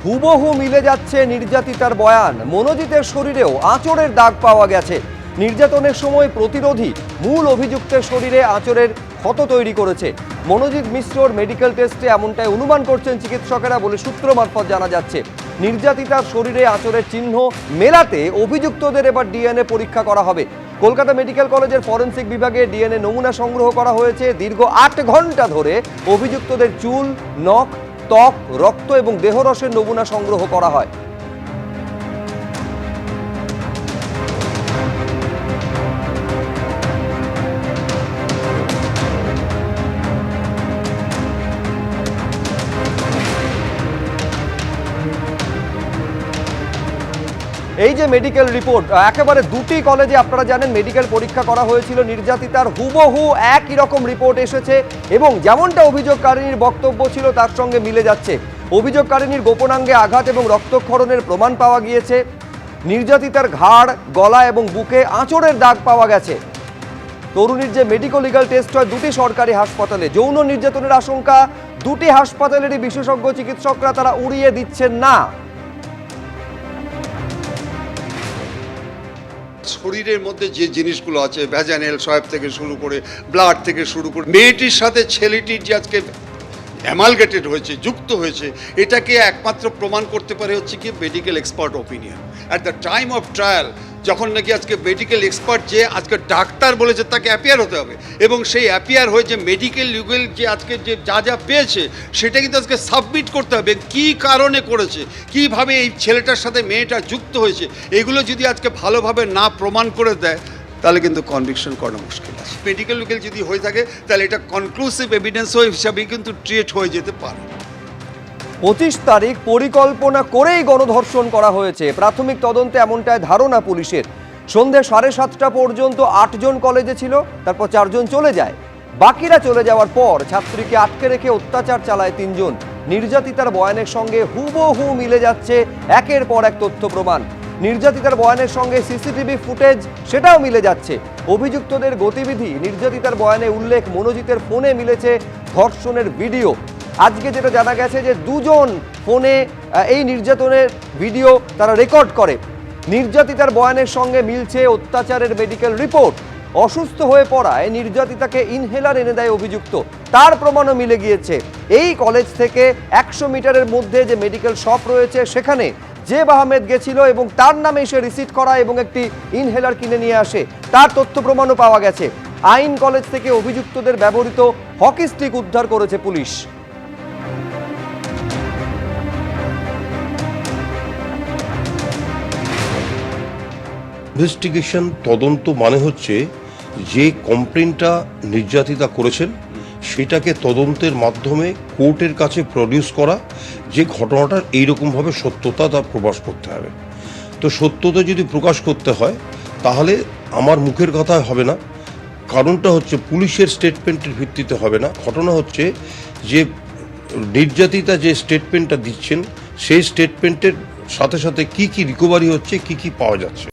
হুবহু মিলে যাচ্ছে নির্যাতিতার বয়ান। মনোজিতের শরীরেও আঁচড়ের দাগ পাওয়া গেছে। নির্যাতনের সময় প্রতিরোধী মূল অভিযুক্তের শরীরে আঁচড়ের ক্ষত তৈরি করেছে। মনোজিৎ মিশ্রর মেডিকেল টেস্টে এমনটাই অনুমান করছেন চিকিৎসকেরা বলে সূত্র মারফত জানা যাচ্ছে। নির্যাতিতার শরীরে আঁচড়ের চিহ্ন মেলাতে অভিযুক্তদের এবার ডিএনএ পরীক্ষা করা হবে। কলকাতা মেডিকেল কলেজের ফরেনসিক বিভাগে ডিএনএ নমুনা সংগ্রহ করা হয়েছে। দীর্ঘ ৮ ঘন্টা ধরে অভিযুক্তদের চুল, নখ, ত্বক, রক্ত এবং দেহরসের নমুনা সংগ্রহ করা হয়। এই যে মেডিকেল রিপোর্ট, একেবারে দুটি কলেজে আপনারা জানেন মেডিকেল পরীক্ষা করা হয়েছিল নির্যাতিতার, হুবহু একই রকম রিপোর্ট এসেছে এবং যেমনটা অভিযোগকারিনীর বক্তব্য ছিল তার সঙ্গে মিলে যাচ্ছে। অভিযোগকারিনীর গোপনাঙ্গে আঘাত এবং রক্তক্ষরণের প্রমাণ পাওয়া গিয়েছে। নির্যাতিতার ঘাড়, গলা এবং বুকে আঁচড়ের দাগ পাওয়া গেছে। তরুণীর যে মেডিকো লিগাল টেস্ট হয় দুটি সরকারি হাসপাতালে, যৌন নির্যাতনের আশঙ্কা দুটি হাসপাতালেরই বিশেষজ্ঞ চিকিৎসকরা তারা উড়িয়ে দিচ্ছেন না। শরীরের মধ্যে যে জিনিসগুলো আছে, ভ্যাজাইনাল সোয়াব থেকে শুরু করে ব্লাড থেকে শুরু করে মেয়েটির সাথে ছেলেটির যে আজকে অ্যামালগেটেড হয়েছে, যুক্ত হয়েছে, এটাকে একমাত্র প্রমাণ করতে পারে হচ্ছে কি medical expert opinion. At the time of trial যখন নাকি আজকে মেডিকেল এক্সপার্ট যে আজকে ডাক্তার বলেছে তাকে অ্যাপিয়ার হতে হবে এবং সেই অ্যাপিয়ার হয়ে যে মেডিকেল লিগেল যে আজকে যে যা পেয়েছে সেটা কিন্তু আজকে সাবমিট করতে হবে। কী কারণে করেছে, কীভাবে এই ছেলেটার সাথে মেয়েটা যুক্ত হয়েছে, এগুলো যদি আজকে ভালোভাবে না প্রমাণ করে দেয় তাহলে কিন্তু কনভিকশন করা মুশকিল আছে। মেডিকেল লিগেল যদি হয়ে থাকে তাহলে এটা কনক্লুসিভ এভিডেন্স হিসাবে কিন্তু ট্রিট হয়ে যেতে পারে। 25 তারিখ পরিকল্পনা করেই গণধর্ষণ করা হয়েছে। প্রাথমিক তদন্তে এমনটাই ধারণা পুলিশের। সন্ধ্যে 7:30টা পর্যন্ত 8 জন কলেজে ছিল, তারপর 4 জন চলে যায়। বাকিরা চলে যাওয়ার পর ছাত্রীকে আটকে রেখে অত্যাচার চালায় 3 জন। নির্যাতিতার বয়ানের সঙ্গে হুবহু মিলে যাচ্ছে একের পর এক তথ্য প্রমাণ। নির্যাতিতার বয়ানের সঙ্গে সিসিটিভি ফুটেজ সেটাও মিলে যাচ্ছে। অভিযুক্তদের গতিবিধি, নির্যাতিতার বয়ানে উল্লেখ, মনোজিতের ফোনে মিলেছে ধর্ষণের ভিডিও। আজকে যেটা জানা গেছে যে 2 জন ফোনে এই নির্যাতনের ভিডিও তারা রেকর্ড করে। নির্যাতিতার বয়ানের সঙ্গে মিলছে অত্যাচারের মেডিকেল রিপোর্ট। অসুস্থ হয়ে পড়ায় নির্যাতিতাকে ইনহেলার এনে দেয় অভিযুক্ত, তার প্রমাণও মিলে গিয়েছে। এই কলেজ থেকে 100 মিটারের মধ্যে যে মেডিকেল শপ রয়েছে সেখানে জেব আহমেদ গেছিল এবং তার নামে সে রিসিট করা এবং একটি ইনহেলার কিনে নিয়ে আসে, তার তথ্য প্রমাণও পাওয়া গেছে। আইন কলেজ থেকে অভিযুক্তদের ব্যবহৃত হকি স্টিক উদ্ধার করেছে পুলিশ। ইনভেস্টিগেশন তদন্ত মানে হচ্ছে যে কমপ্লেনটা নির্যাতিতা করেছেন সেটাকে তদন্তের মাধ্যমে কোর্টের কাছে প্রডিউস করা, যে ঘটনাটার এইরকমভাবে সত্যতা তা প্রকাশ করতে হবে। তো সত্যতা যদি প্রকাশ করতে হয় তাহলে আমার মুখের কথায় হবে না, কারণটা হচ্ছে পুলিশের স্টেটমেন্টের ভিত্তিতে হবে না। ঘটনা হচ্ছে যে নির্যাতিতা যে স্টেটমেন্টটা দিচ্ছেন সেই স্টেটমেন্টের সাথে সাথে কি কি রিকভারি হচ্ছে, কি কি পাওয়া যাচ্ছে।